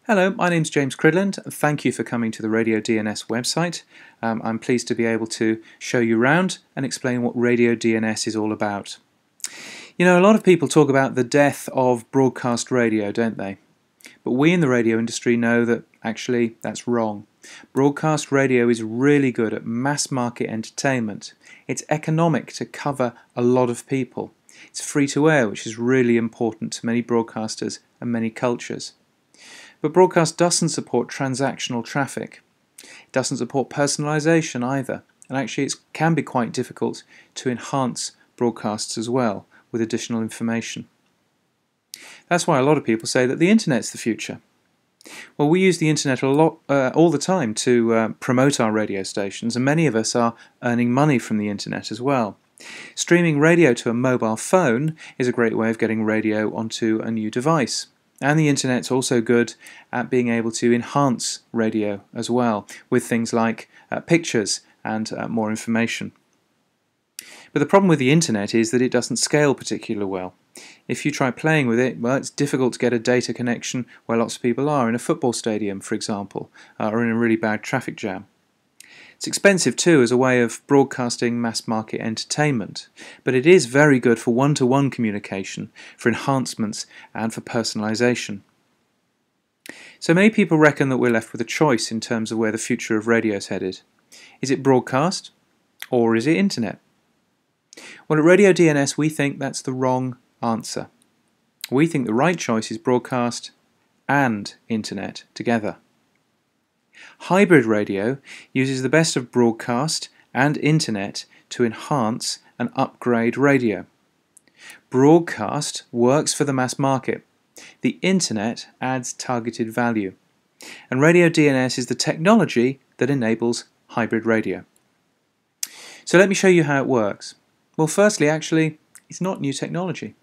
Hello, my name's James Cridland. Thank you for coming to the Radio DNS website. I'm pleased to be able to show you around and explain what Radio DNS is all about. You know, a lot of people talk about the death of broadcast radio, don't they? But we in the radio industry know that actually that's wrong. Broadcast radio is really good at mass market entertainment. It's economic to cover a lot of people. It's free to air, which is really important to many broadcasters and many cultures. But broadcast doesn't support transactional traffic. It doesn't support personalization either. And actually it can be quite difficult to enhance broadcasts as well with additional information. That's why a lot of people say that the internet's the future. Well, we use the internet a lot, all the time to promote our radio stations, and many of us are earning money from the internet as well. Streaming radio to a mobile phone is a great way of getting radio onto a new device. And the internet's also good at being able to enhance radio as well, with things like pictures and more information. But the problem with the internet is that it doesn't scale particularly well. If you try playing with it, well, it's difficult to get a data connection where lots of people are, in a football stadium, for example, or in a really bad traffic jam. It's expensive too as a way of broadcasting mass market entertainment, but it is very good for one-to-one communication, for enhancements and for personalization. So many people reckon that we're left with a choice in terms of where the future of radio is headed. Is it broadcast or is it internet? Well, at Radio DNS we think that's the wrong answer. We think the right choice is broadcast and internet together. Hybrid radio uses the best of broadcast and internet to enhance and upgrade radio. Broadcast works for the mass market. The internet adds targeted value. And Radio DNS is the technology that enables hybrid radio. So let me show you how it works. Well, firstly, actually, it's not new technology.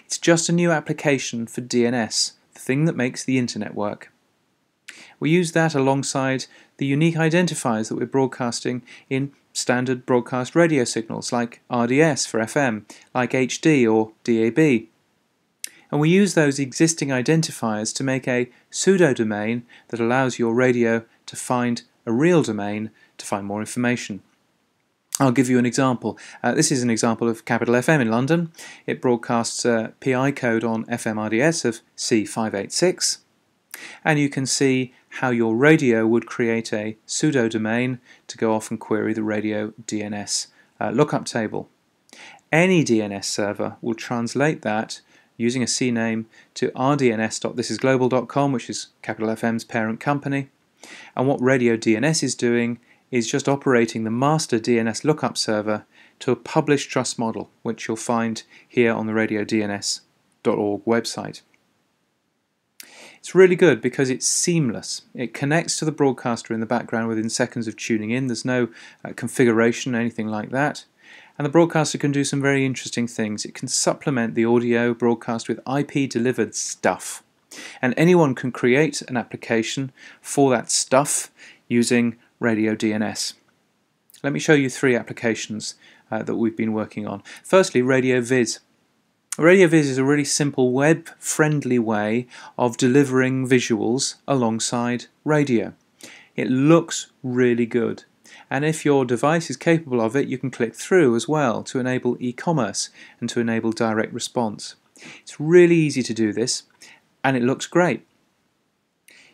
It's just a new application for DNS, the thing that makes the internet work. We use that alongside the unique identifiers that we're broadcasting in standard broadcast radio signals like RDS for FM, like HD or DAB. And we use those existing identifiers to make a pseudo-domain that allows your radio to find a real domain to find more information. I'll give you an example. This is an example of Capital FM in London. It broadcasts a PI code on FM RDS of C586. And you can see how your radio would create a pseudo-domain to go off and query the radio DNS lookup table. Any DNS server will translate that using a CNAME to rdns.thisisglobal.com, which is Capital FM's parent company. And what Radio DNS is doing is just operating the master DNS lookup server to a published trust model, which you'll find here on the radiodns.org website. It's really good because it's seamless. It connects to the broadcaster in the background within seconds of tuning in. There's no configuration or anything like that. And the broadcaster can do some very interesting things. It can supplement the audio broadcast with IP-delivered stuff. And anyone can create an application for that stuff using Radio DNS. Let me show you three applications that we've been working on. Firstly, Radio Viz. Radio Viz is a really simple web-friendly way of delivering visuals alongside radio. It looks really good, and if your device is capable of it, you can click through as well to enable e-commerce and to enable direct response. It's really easy to do this, and it looks great.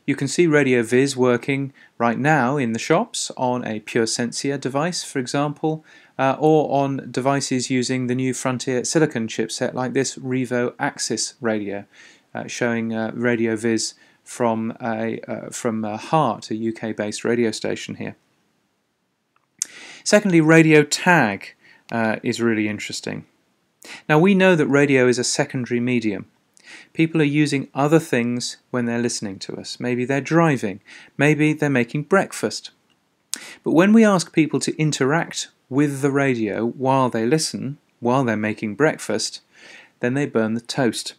You can see Radio Viz working right now in the shops on a Pure Sensia device, for example, or on devices using the new Frontier Silicon chipset like this Revo Axis radio, showing Radio Viz from Heart, a UK-based radio station here. Secondly, Radio Tag is really interesting. Now we know that radio is a secondary medium. People are using other things when they're listening to us. Maybe they're driving, maybe they're making breakfast. But when we ask people to interact with the radio while they listen, while they're making breakfast, then they burn the toast.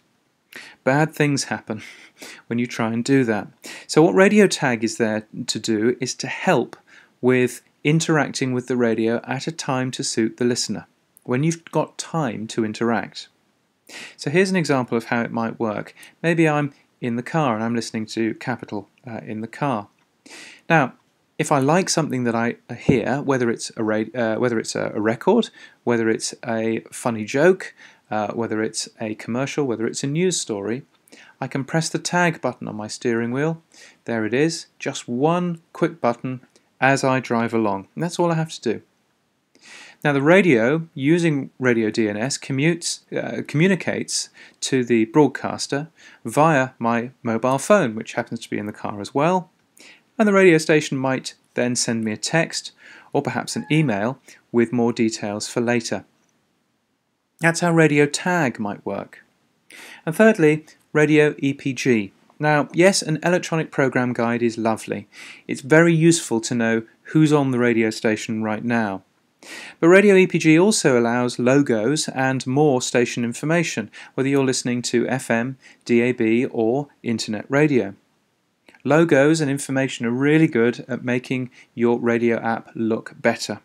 Bad things happen when you try and do that. So what Radio Tag is there to do is to help with interacting with the radio at a time to suit the listener, when you've got time to interact. So here's an example of how it might work. Maybe I'm in the car, and I'm listening to Capital in the car. Now, if I like something that I hear, whether it's a record, whether it's a funny joke, whether it's a commercial, whether it's a news story, I can press the tag button on my steering wheel. There it is, just one quick button as I drive along. And that's all I have to do. Now the radio, using radio DNS, communicates to the broadcaster via my mobile phone, which happens to be in the car as well. And the radio station might then send me a text or perhaps an email with more details for later. That's how radio tag might work. And thirdly, radio EPG. Now, yes, an electronic program guide is lovely. It's very useful to know who's on the radio station right now. But radio EPG also allows logos and more station information, whether you're listening to FM, DAB or internet radio. Logos and information are really good at making your radio app look better.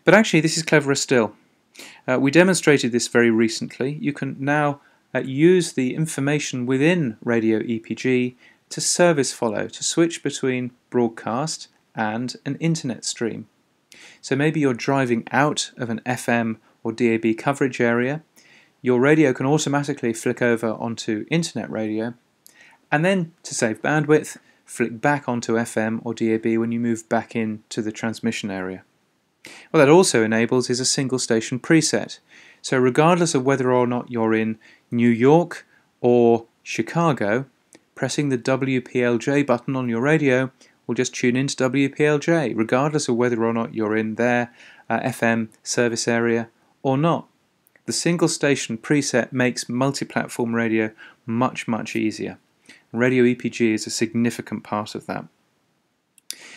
But actually this is cleverer still. We demonstrated this very recently. You can now use the information within radio EPG to service follow, to switch between broadcast and an internet stream. So maybe you're driving out of an FM or DAB coverage area, your radio can automatically flick over onto internet radio, and then to save bandwidth, flick back onto FM or DAB when you move back into the transmission area. What that also enables is a single station preset. So regardless of whether or not you're in New York or Chicago, pressing the WPLJ button on your radio will just tune into WPLJ, regardless of whether or not you're in their FM service area or not. The single station preset makes multi-platform radio much, much easier. Radio EPG is a significant part of that.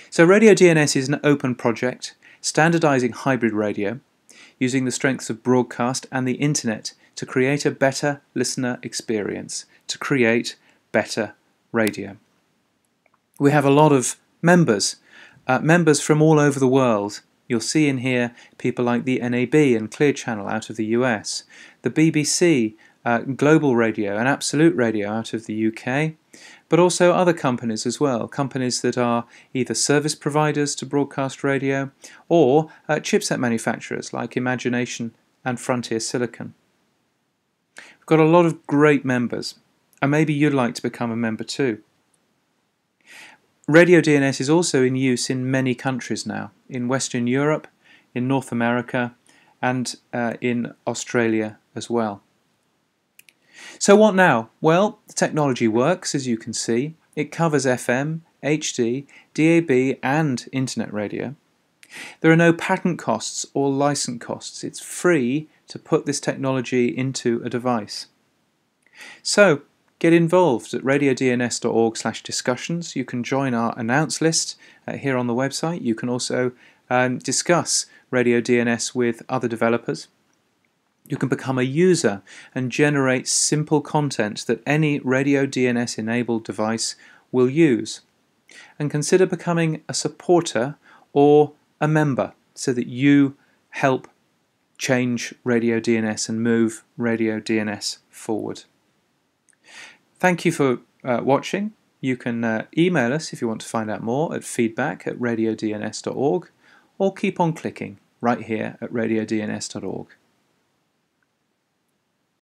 So Radio DNS is an open project, standardizing hybrid radio, using the strengths of broadcast and the internet to create a better listener experience, to create better radio. We have a lot of members from all over the world. You'll see in here people like the NAB and Clear Channel out of the US, the BBC, Global Radio and Absolute Radio out of the UK, but also other companies as well, companies that are either service providers to broadcast radio or chipset manufacturers like Imagination and Frontier Silicon. We've got a lot of great members, and maybe you'd like to become a member too. Radio DNS is also in use in many countries now, in Western Europe, in North America, and in Australia as well. So what now? Well, the technology works, as you can see. It covers FM, HD, DAB and internet radio. There are no patent costs or license costs. It's free to put this technology into a device. So get involved at radiodns.org/discussions. You can join our announce list here on the website. You can also discuss Radio DNS with other developers. You can become a user and generate simple content that any Radio DNS enabled device will use. And consider becoming a supporter or a member so that you help change Radio DNS and move Radio DNS forward. Thank you for watching. You can email us if you want to find out more at feedback@radiodns.org or keep on clicking right here at radiodns.org.